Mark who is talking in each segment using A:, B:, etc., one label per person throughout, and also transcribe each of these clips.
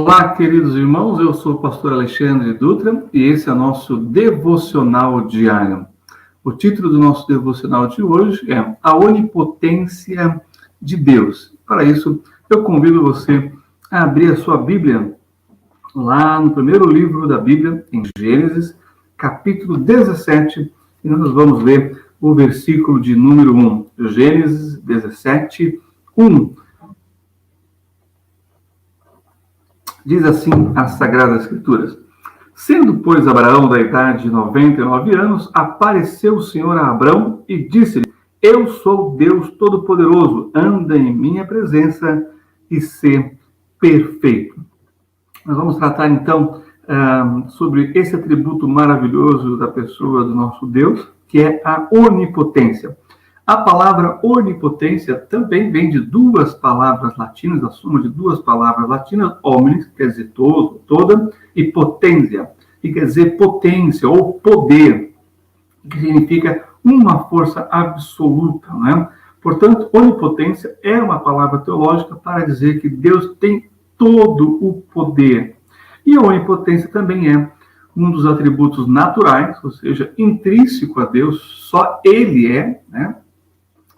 A: Olá, queridos irmãos, eu sou o pastor Alexandre Dutra e esse é o nosso devocional diário. O título do nosso devocional de hoje é A Onipotência de Deus. Para isso, eu convido você a abrir a sua Bíblia lá no primeiro livro da Bíblia, em Gênesis, capítulo 17, e nós vamos ler o versículo de número 1. Gênesis 17, 1. Diz assim as Sagradas Escrituras: Sendo, pois, Abraão da idade de 99 anos, apareceu o Senhor a Abrão e disse-lhe: Eu sou Deus Todo-Poderoso, anda em minha presença e sê perfeito. Nós vamos tratar, então, sobre esse atributo maravilhoso da pessoa do nosso Deus, que é a onipotência. A palavra onipotência também vem de duas palavras latinas, a soma de duas palavras latinas, omnis, quer dizer todo, toda, e potência, que quer dizer potência ou poder, que significa uma força absoluta, né? Portanto, onipotência é uma palavra teológica para dizer que Deus tem todo o poder. E a onipotência também é um dos atributos naturais, ou seja, intrínseco a Deus, só Ele é, né?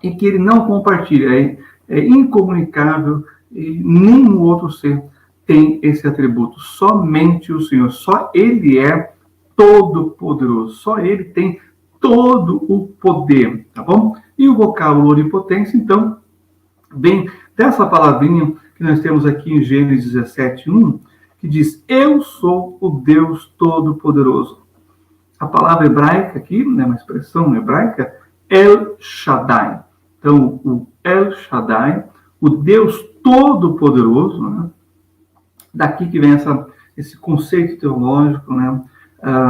A: E que Ele não compartilha, é incomunicável, e nenhum outro ser tem esse atributo, somente o Senhor, só Ele é todo-poderoso, só Ele tem todo o poder, tá bom? E o vocábulo onipotência, então, vem dessa palavrinha que nós temos aqui em Gênesis 17, 1, que diz: Eu sou o Deus Todo-Poderoso. A palavra hebraica aqui, né, uma expressão hebraica, El Shaddai. Então, o El Shaddai, o Deus Todo-Poderoso, né, daqui que vem esse conceito teológico, né,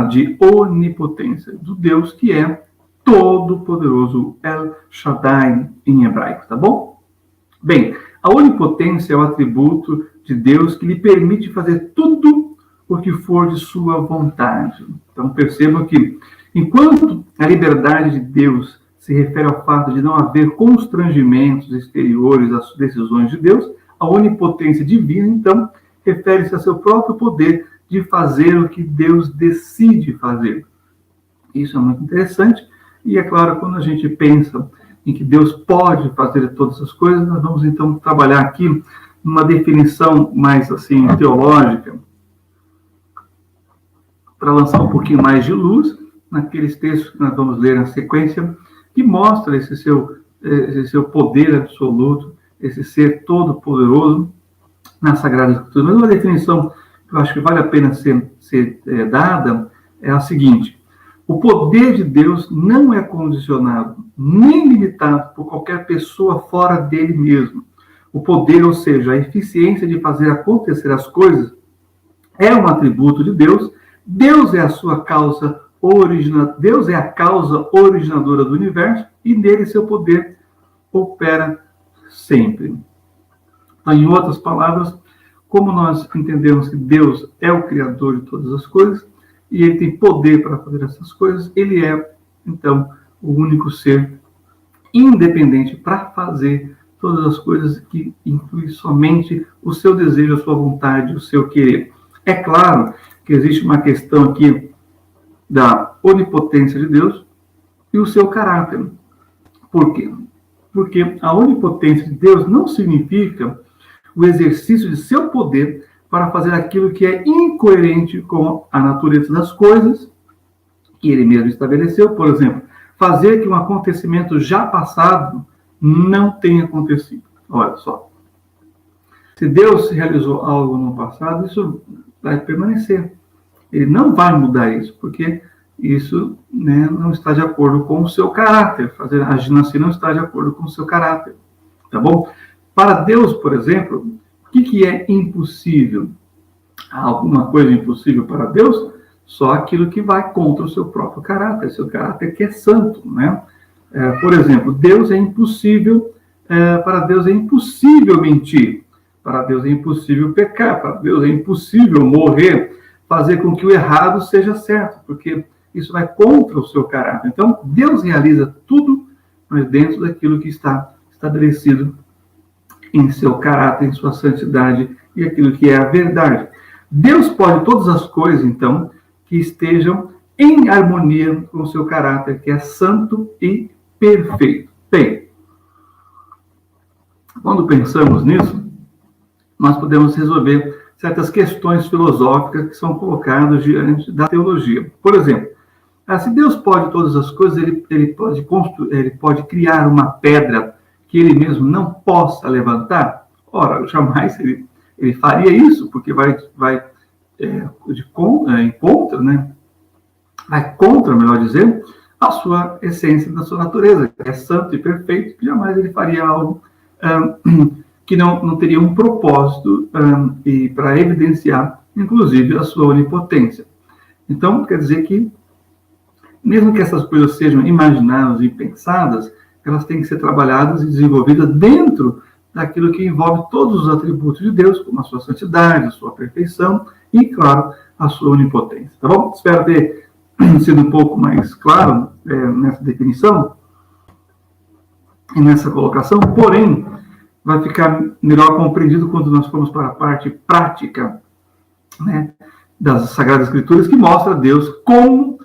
A: de onipotência, do Deus que é todo-poderoso, El Shaddai em hebraico, tá bom? Bem, a onipotência é o atributo de Deus que lhe permite fazer tudo o que for de sua vontade. Então, percebam que, enquanto a liberdade de Deus se refere ao fato de não haver constrangimentos exteriores às decisões de Deus, a onipotência divina, então, refere-se a seu próprio poder de fazer o que Deus decide fazer. Isso é muito interessante, e é claro, quando a gente pensa em que Deus pode fazer todas as coisas, nós vamos então trabalhar aqui numa definição mais assim teológica, para lançar um pouquinho mais de luz naqueles textos que nós vamos ler na sequência, que mostra esse seu poder absoluto, esse ser todo-poderoso na Sagrada Escritura. Mas uma definição que eu acho que vale a pena ser dada é a seguinte: o poder de Deus não é condicionado, nem limitado por qualquer pessoa fora dele mesmo. O poder, ou seja, a eficiência de fazer acontecer as coisas, é um atributo de Deus. Deus é a sua causa Deus é a causa originadora do universo e nele seu poder opera sempre. Então, em outras palavras, como nós entendemos que Deus é o Criador de todas as coisas e Ele tem poder para fazer essas coisas, Ele é, então, o único ser independente para fazer todas as coisas, que inclui somente o seu desejo, a sua vontade, o seu querer. É claro que existe uma questão aqui da onipotência de Deus e o seu caráter. Por quê? Porque a onipotência de Deus não significa o exercício de seu poder para fazer aquilo que é incoerente com a natureza das coisas que ele mesmo estabeleceu. Por exemplo, fazer que um acontecimento já passado não tenha acontecido. Olha só. Se Deus realizou algo no passado, isso vai permanecer. Ele não vai mudar isso, porque isso, né, não está de acordo com o seu caráter. Agindo assim não está de acordo com o seu caráter. Tá bom? Para Deus, por exemplo, o que é impossível? Há alguma coisa impossível para Deus? Só aquilo que vai contra o seu próprio caráter, seu caráter que é santo, né? Por exemplo, Deus é impossível, para Deus é impossível mentir, para Deus é impossível pecar, para Deus é impossível morrer, fazer com que o errado seja certo, porque isso vai contra o seu caráter. Então, Deus realiza tudo, mas dentro daquilo que está estabelecido em seu caráter, em sua santidade e aquilo que é a verdade. Deus pode todas as coisas, então, que estejam em harmonia com o seu caráter, que é santo e perfeito. Bem, quando pensamos nisso, nós podemos resolver certas questões filosóficas que são colocadas diante da teologia. Por exemplo, se Deus pode todas as coisas, ele pode criar uma pedra que ele mesmo não possa levantar? Ora, jamais ele faria isso, porque vai contra, né? Vai contra, melhor dizendo, a sua essência, da sua natureza, que é santo e perfeito, que jamais ele faria algo que não teria um propósito e para evidenciar, inclusive, a sua onipotência. Então, quer dizer que, mesmo que essas coisas sejam imaginadas e pensadas, elas têm que ser trabalhadas e desenvolvidas dentro daquilo que envolve todos os atributos de Deus, como a sua santidade, a sua perfeição e, claro, a sua onipotência. Tá bom? Espero ter sido um pouco mais claro nessa definição e nessa colocação, porém, vai ficar melhor compreendido quando nós formos para a parte prática, né, das Sagradas Escrituras, que mostra Deus como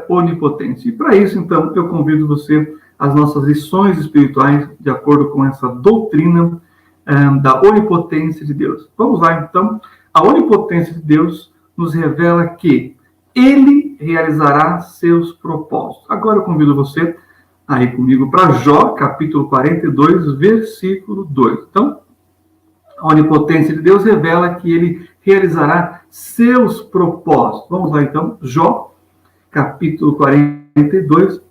A: onipotente. E para isso, então, eu convido você às nossas lições espirituais, de acordo com essa doutrina da onipotência de Deus. Vamos lá, então. A onipotência de Deus nos revela que Ele realizará seus propósitos. Agora eu convido você a ir comigo para Jó, capítulo 42, versículo 2. Então, a onipotência de Deus revela que Ele realizará seus propósitos. Vamos lá, então. Jó, capítulo 42,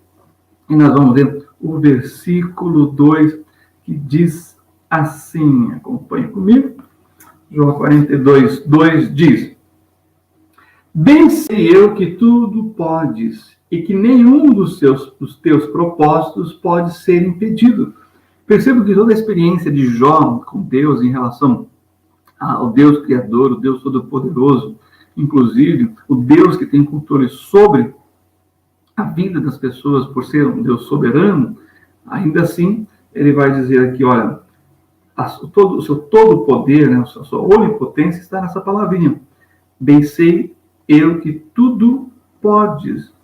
A: e nós vamos ler o versículo 2, que diz assim, acompanhe comigo. Jó 42, 2 diz: Bem sei eu que tudo podes, e que nenhum dos teus propósitos pode ser impedido. Percebo que toda a experiência de Jó com Deus em relação ao Deus Criador, o Deus Todo-Poderoso, inclusive o Deus que tem controle sobre a vida das pessoas por ser um Deus soberano, ainda assim, ele vai dizer aqui, olha, o seu todo poder, né, a sua onipotência está nessa palavrinha. Bem sei eu que tudo podes.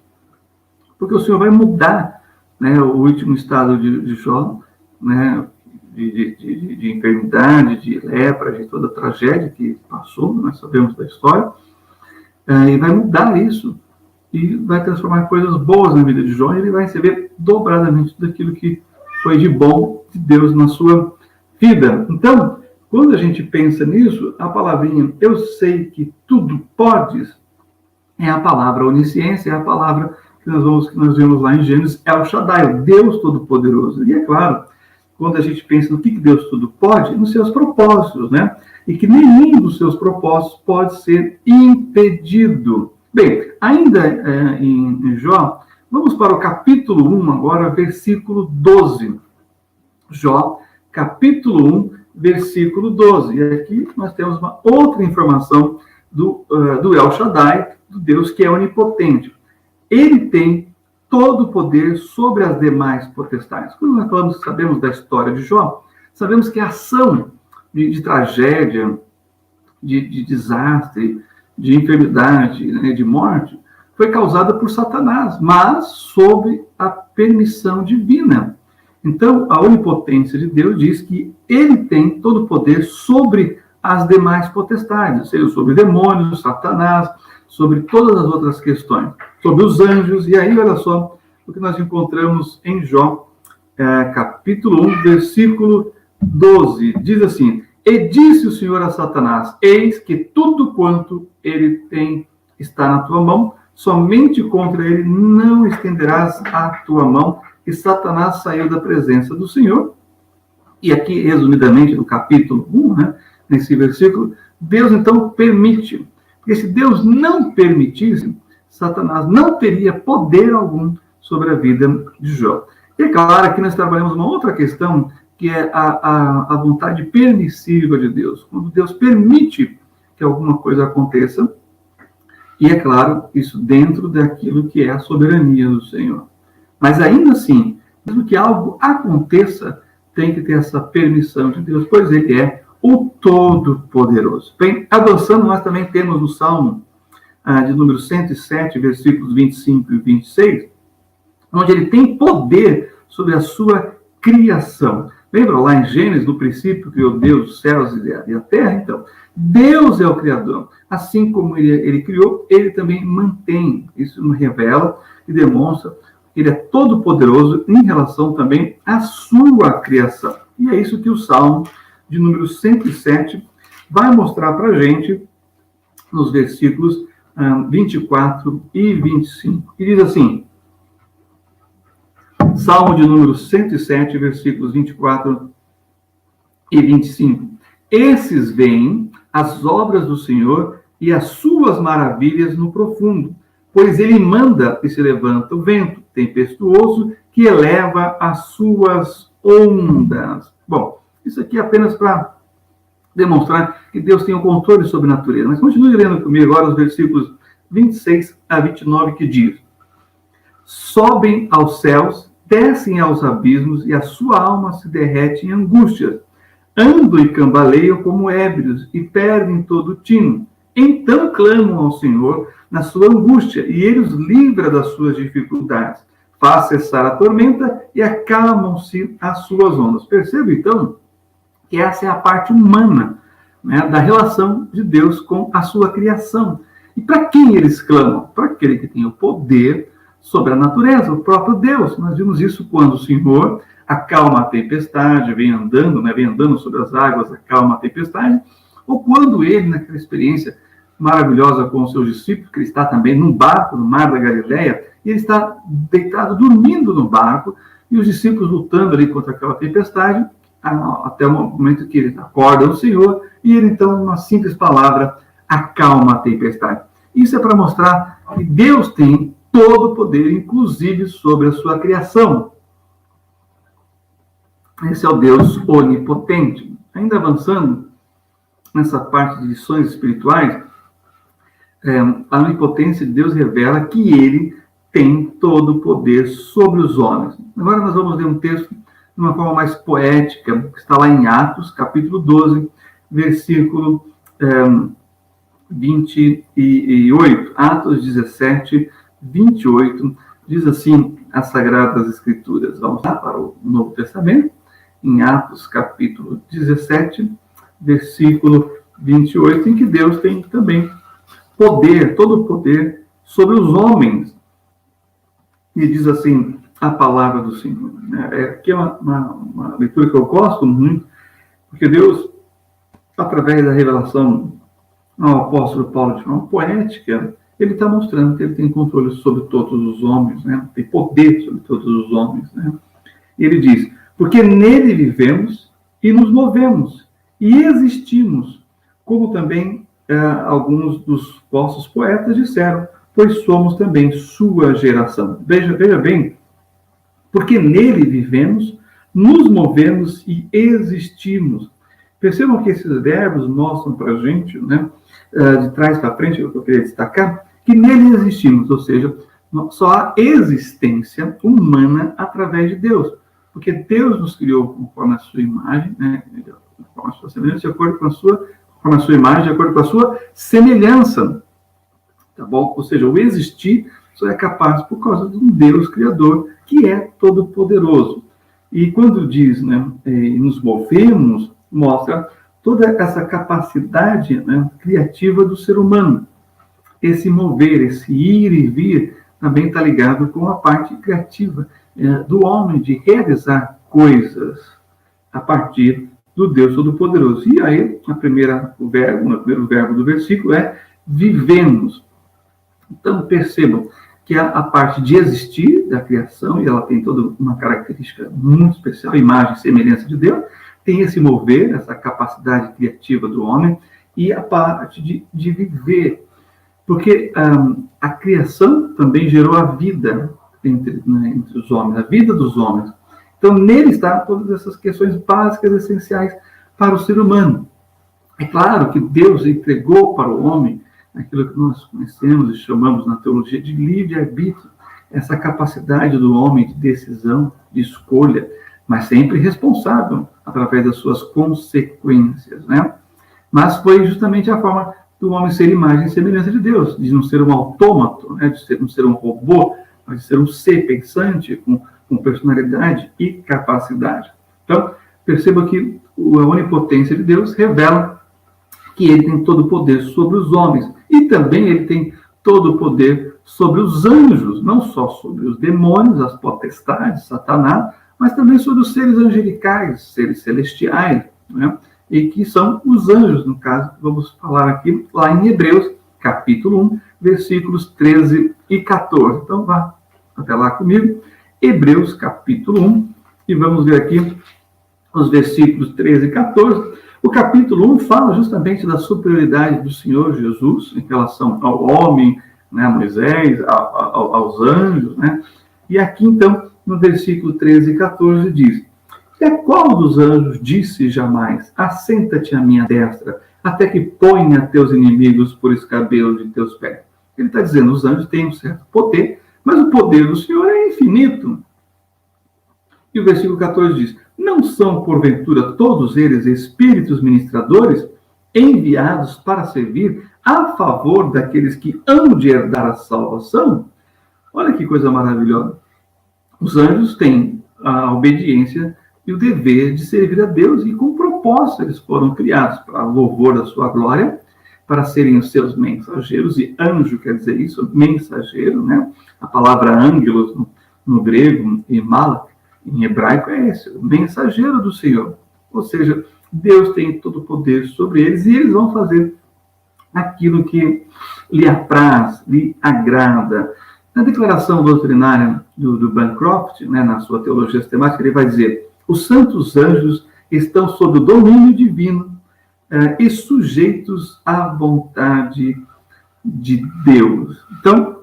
A: Porque o Senhor vai mudar, né, o último estado de Jó, né, de enfermidade, de lepra, de toda a tragédia que passou, nós sabemos da história, e vai mudar isso. E vai transformar coisas boas na vida de Jó, e ele vai receber dobradamente tudo aquilo que foi de bom de Deus na sua vida. Então, quando a gente pensa nisso, a palavrinha eu sei que tudo podes é a palavra onisciência, é a palavra que nós vemos lá em Gênesis, El Shaddai, o Deus Todo-Poderoso. E é claro, quando a gente pensa no que Deus tudo pode, nos seus propósitos, né? E que nenhum dos seus propósitos pode ser impedido. Bem, ainda em Jó, vamos para o capítulo 1 agora, versículo 12. Jó, capítulo 1, versículo 12. E aqui nós temos uma outra informação do El Shaddai, do Deus que é onipotente. Ele tem todo o poder sobre as demais potestades. Quando nós sabemos da história de Jó, sabemos que a ação de tragédia, de desastre, de enfermidade, né, de morte, foi causada por Satanás, mas sob a permissão divina. Então, a onipotência de Deus diz que ele tem todo o poder sobre as demais potestades, ou seja, sobre demônios, Satanás, sobre todas as outras questões, sobre os anjos. E aí, olha só o que nós encontramos em Jó, capítulo 1, versículo 12. Diz assim: E disse o Senhor a Satanás: Eis que tudo quanto ele tem está na tua mão, somente contra ele não estenderás a tua mão. E Satanás saiu da presença do Senhor. E aqui, resumidamente, no capítulo 1, né, nesse versículo, Deus então permite. Porque se Deus não permitisse, Satanás não teria poder algum sobre a vida de Jó. E é claro que nós trabalhamos uma outra questão, que é a vontade permissiva de Deus. Quando Deus permite que alguma coisa aconteça, e é claro, isso dentro daquilo que é a soberania do Senhor. Mas ainda assim, mesmo que algo aconteça, tem que ter essa permissão de Deus, pois ele é o Todo-Poderoso. Bem, avançando, nós também temos no Salmo de número 107, versículos 25 e 26, onde ele tem poder sobre a sua criação. Lembra lá em Gênesis, no princípio, criou Deus os céus e a terra? Então, Deus é o Criador. Assim como ele criou, ele também mantém. Isso nos revela e demonstra que ele é todo-poderoso em relação também à sua criação. E é isso que o Salmo de número 107 vai mostrar para a gente nos versículos 24 e 25. E diz assim, Salmo de número 107, versículos 24 e 25. Esses veem as obras do Senhor e as suas maravilhas no profundo, pois ele manda e se levanta o vento tempestuoso que eleva as suas ondas. Bom, isso aqui é apenas para demonstrar que Deus tem o controle sobre a natureza. Mas continue lendo comigo agora os versículos 26 a 29, que diz: sobem aos céus, descem aos abismos, e a sua alma se derrete em angústias. Andam e cambaleiam como ébrios, e perdem todo o tino. Então clamam ao Senhor na sua angústia, e ele os livra das suas dificuldades. Faz cessar a tormenta, e acalmam-se as suas ondas. Perceba, então, que essa é a parte humana, né, da relação de Deus com a sua criação. E para quem eles clamam? Para aquele que tem o poder sobre a natureza, o próprio Deus. Nós vimos isso quando o Senhor acalma a tempestade, vem andando sobre as águas, acalma a tempestade, ou quando ele, naquela experiência maravilhosa com os seus discípulos, que ele está também num barco, no mar da Galileia, e ele está deitado, dormindo no barco, e os discípulos lutando ali contra aquela tempestade, até o momento que ele acorda o Senhor, e ele, então, uma simples palavra, acalma a tempestade. Isso é para mostrar que Deus tem todo o poder, inclusive sobre a sua criação. Esse é o Deus onipotente. Ainda avançando nessa parte de lições espirituais, a onipotência de Deus revela que ele tem todo o poder sobre os homens. Agora nós vamos ler um texto de uma forma mais poética, que está lá em Atos, capítulo 12, versículo 28. Atos 17, 28, diz assim as Sagradas Escrituras. Vamos lá para o Novo Testamento, em Atos, capítulo 17, versículo 28, em que Deus tem também poder, todo o poder sobre os homens. E diz assim a palavra do Senhor. Aqui é uma leitura que eu gosto muito, porque Deus, através da revelação ao apóstolo Paulo de forma poética, ele está mostrando que ele tem controle sobre todos os homens, né? Tem poder sobre todos os homens, né? E ele diz, porque nele vivemos e nos movemos e existimos, como também alguns dos vossos poetas disseram, pois somos também sua geração. Veja bem, porque nele vivemos, nos movemos e existimos. Percebam que esses verbos mostram para a gente, né, de trás para frente, eu queria destacar, que nele existimos, ou seja, só há existência humana através de Deus. Porque Deus nos criou conforme a sua imagem, né, conforme a sua semelhança, de acordo com a sua, conforme a sua imagem, de acordo com a sua semelhança. Tá bom? Ou seja, o existir só é capaz por causa de um Deus criador que é todo-poderoso. E quando diz, né, nos movemos, mostra toda essa capacidade, né, criativa do ser humano. Esse mover, esse ir e vir, também está ligado com a parte criativa do homem, de realizar coisas a partir do Deus Todo-Poderoso. E aí, o primeiro verbo do versículo é vivemos. Então, percebam que a parte de existir da criação, e ela tem toda uma característica muito especial, imagem e semelhança de Deus, tem esse mover, essa capacidade criativa do homem, e a parte de viver. Porque a criação também gerou a vida entre os homens, a vida dos homens. Então, nele estão todas essas questões básicas, essenciais para o ser humano. É claro que Deus entregou para o homem aquilo que nós conhecemos e chamamos na teologia de livre-arbítrio, essa capacidade do homem de decisão, de escolha, mas sempre responsável através das suas consequências, né? Mas foi justamente a forma do homem ser imagem e semelhança de Deus, de não ser um autômato, né? De não ser um robô, mas de ser um ser pensante com personalidade e capacidade. Então, perceba que a onipotência de Deus revela que ele tem todo o poder sobre os homens e também ele tem todo o poder sobre os anjos, não só sobre os demônios, as potestades, Satanás, mas também sobre os seres angelicais, seres celestiais, né? E que são os anjos, no caso, vamos falar aqui lá em Hebreus, capítulo 1, versículos 13 e 14. Então, vá até lá comigo, Hebreus, capítulo 1, e vamos ver aqui os versículos 13 e 14. O capítulo 1 fala justamente da superioridade do Senhor Jesus em relação ao homem, né, a Moisés, aos anjos, né? E aqui, então, no versículo 13 e 14 diz: "E a qual dos anjos disse jamais, assenta-te à minha destra, até que ponha teus inimigos por escabelo de teus pés?" Ele está dizendo, os anjos têm um certo poder, mas o poder do Senhor é infinito. E o versículo 14 diz: "Não são, porventura, todos eles espíritos ministradores, enviados para servir a favor daqueles que hão de herdar a salvação?" Olha que coisa maravilhosa. Os anjos têm a obediência e o dever de servir a Deus, e com propósito eles foram criados para louvor da sua glória, para serem os seus mensageiros, e anjo quer dizer isso, mensageiro, né? A palavra ângelos no grego e malak em hebraico é esse, o mensageiro do Senhor. Ou seja, Deus tem todo o poder sobre eles e eles vão fazer aquilo que lhe apraz, lhe agrada. Na declaração doutrinária do Bancroft, né, na sua teologia sistemática, ele vai dizer: "Os santos anjos estão sob o domínio divino e sujeitos à vontade de Deus." Então,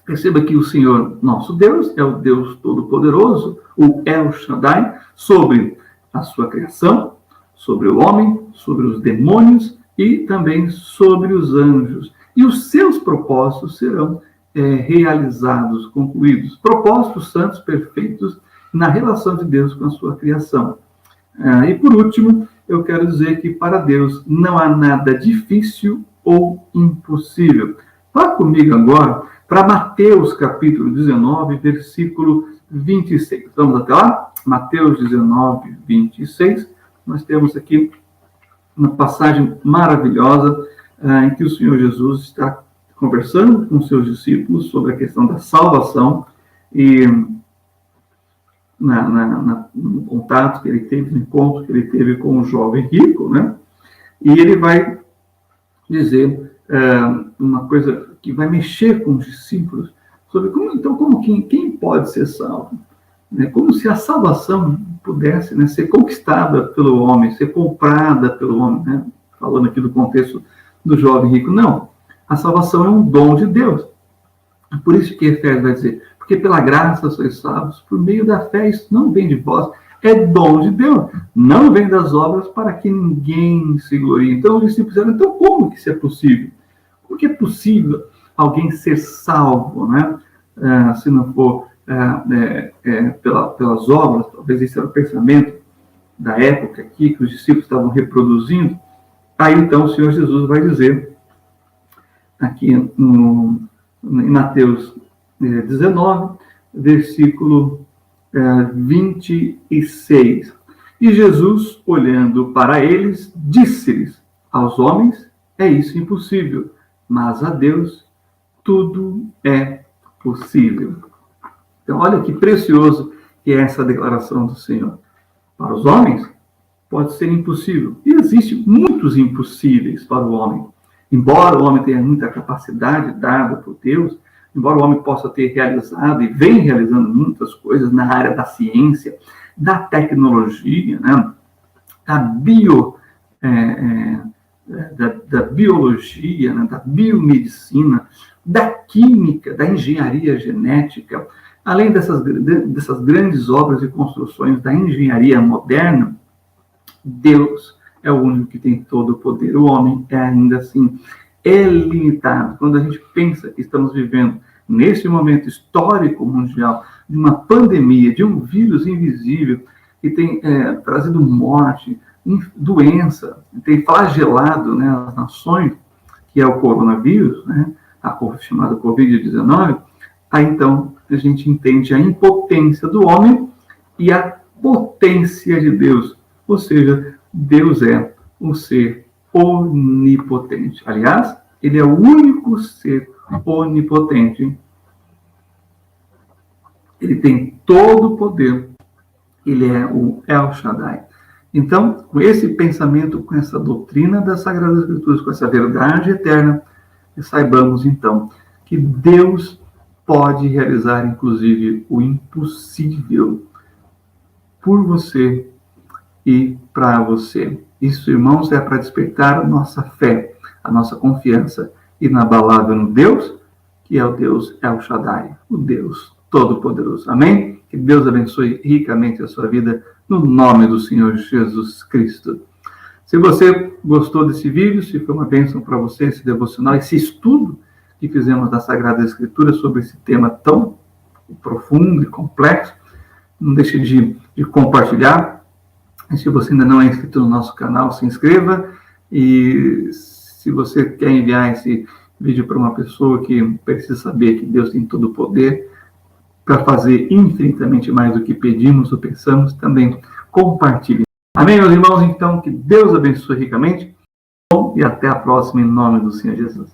A: perceba que o Senhor, nosso Deus, é o Deus Todo-Poderoso, o El Shaddai, sobre a sua criação, sobre o homem, sobre os demônios e também sobre os anjos. E os seus propósitos serão realizados, concluídos. Propósitos santos, perfeitos, na relação de Deus com a sua criação. E por último, eu quero dizer que para Deus não há nada difícil ou impossível. Vá comigo agora para Mateus capítulo 19, versículo 26. Vamos até lá? Mateus 19, 26. Nós temos aqui uma passagem maravilhosa em que o Senhor Jesus está conversando com seus discípulos sobre a questão da salvação e no contato que ele teve, no encontro que ele teve com o jovem rico, né? E ele vai dizer uma coisa que vai mexer com os discípulos sobre quem pode ser salvo, né? Como se a salvação pudesse, né, ser conquistada pelo homem, ser comprada pelo homem, né? Falando aqui do contexto do jovem rico. Não, a salvação é um dom de Deus. Por isso que Efésios vai dizer: "Porque pela graça sois salvos, por meio da fé, isso não vem de vós, é dom de Deus, não vem das obras, para que ninguém se glorie." Então os discípulos disseram: "Então como que isso é possível? Como que é possível alguém ser salvo, né? Se não for pelas obras?" Talvez esse era o pensamento da época aqui, que os discípulos estavam reproduzindo. Aí então o Senhor Jesus vai dizer, aqui em Mateus 19, versículo 26. "E Jesus, olhando para eles, disse-lhes: aos homens é isso impossível, mas a Deus tudo é possível." Então, olha que precioso que é essa declaração do Senhor. Para os homens, pode ser impossível. E existem muitos impossíveis para o homem. Embora o homem tenha muita capacidade dada por Deus, embora o homem possa ter realizado e vem realizando muitas coisas na área da ciência, da tecnologia, né? da biologia, né? Da biomedicina, da química, da engenharia genética, além dessas grandes obras e construções da engenharia moderna, Deus é o único que tem todo o poder. O homem é ainda assim limitado. Quando a gente pensa que estamos vivendo nesse momento histórico mundial de uma pandemia, de um vírus invisível, que tem trazido morte, doença, tem flagelado, né, as nações, que é o coronavírus, né, a chamada Covid-19, aí então a gente entende a impotência do homem e a potência de Deus. Ou seja, Deus é um ser onipotente. Aliás, ele é o único ser onipotente. Ele tem todo o poder. Ele é o El Shaddai. Então, com esse pensamento, com essa doutrina das Sagradas Escrituras, com essa verdade eterna, saibamos então que Deus pode realizar, inclusive, o impossível por você e para você. Isso, irmãos, é para despertar a nossa fé, a nossa confiança inabalável no Deus, que é o Deus El Shaddai, o Deus Todo-Poderoso. Amém? Que Deus abençoe ricamente a sua vida, no nome do Senhor Jesus Cristo. Se você gostou desse vídeo, se foi uma bênção para você, esse devocional, esse estudo que fizemos da Sagrada Escritura sobre esse tema tão profundo e complexo, não deixe de compartilhar. E se você ainda não é inscrito no nosso canal, se inscreva. E se você quer enviar esse vídeo para uma pessoa que precisa saber que Deus tem todo o poder para fazer infinitamente mais do que pedimos ou pensamos, também compartilhe. Amém, meus irmãos? Então, que Deus abençoe ricamente. E até a próxima, em nome do Senhor Jesus.